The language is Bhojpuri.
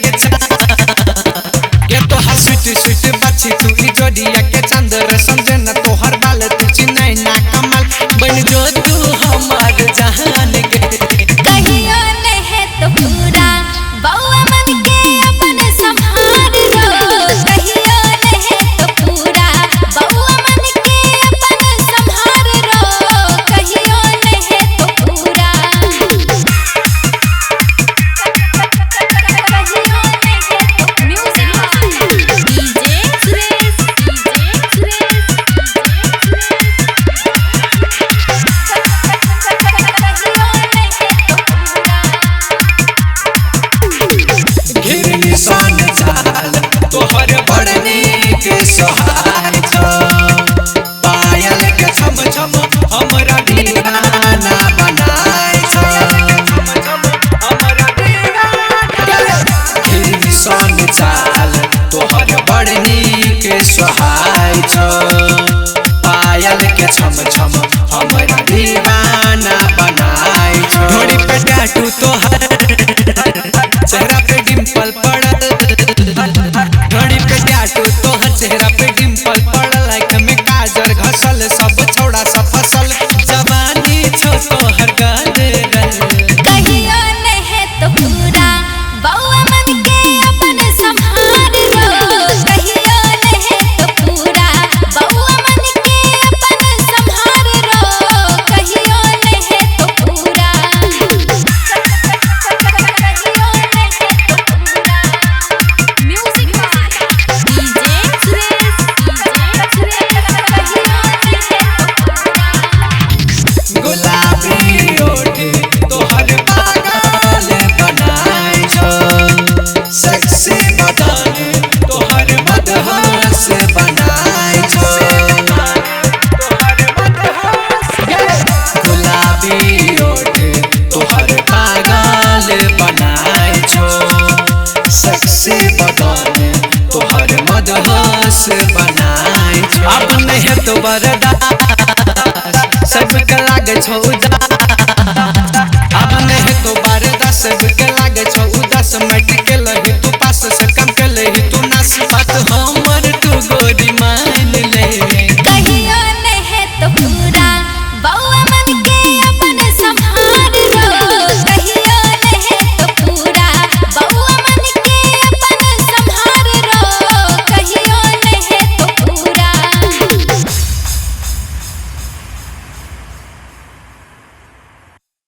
के ये तो हा स्वीट स्वीट बच्ची तू ई जोड़िया के चंद्र समझे न तो हर बाल तू चिन्ह ना कमल बन जो तू हमार जहान के कहियो नहीं है तो पूरा बउआ मन के अपन संभाल लो कहियो नहीं है तो पूरा बउआ मन के अपन संभाल लो कहियो नहीं है तो पूरा कहियो नहीं है तो म्यूजिक डीजे सुरेश निशान चाल तोहर बड़नी के सोहाय छो पायल के छम छम हमरा दीवाना बनाय छो छम छम हमरा दीवाना निशान चाल तोहर बड़नी के सोहाय छो पायल के छम छम हमरा दीवाना बनाय छो घोड़ी पे टैटू तोहर चेहरा पे डिंपल पड़ल घड़ी पे टैटू तोहर चेहरा पे डिंपल पड़ल लाइक में काजर घसल सब छोड़ा सा फसल जवानी छो तोहर गाल कहियो नहीं है तो पूरा बउआ मन के अपन संभाल लो कहियो नहीं है तो पूरा बउआ मन के अपन संभाल लो कहियो नहीं है तो पूरा कहियो नहीं है तो पूरा म्यूजिक डीजे सुरेश कहियो नहीं है तो पूरा गुलाबी ओठे तोहर पागल बनाय छो सेक्सी बदन तोहर मदहस बनाय छो तोहर मदहस गुलाबी ओठे तोहर पागल बनाय छो सेक्सी बदन तोहर मदहस बनाय छो अब नहीं तो बर्दाश्त सबके लागे छो अब नहीं तो बर्दाश्त सबके लागे छो उदास मेडिकल ही तू पास से कम के ही तू नास बात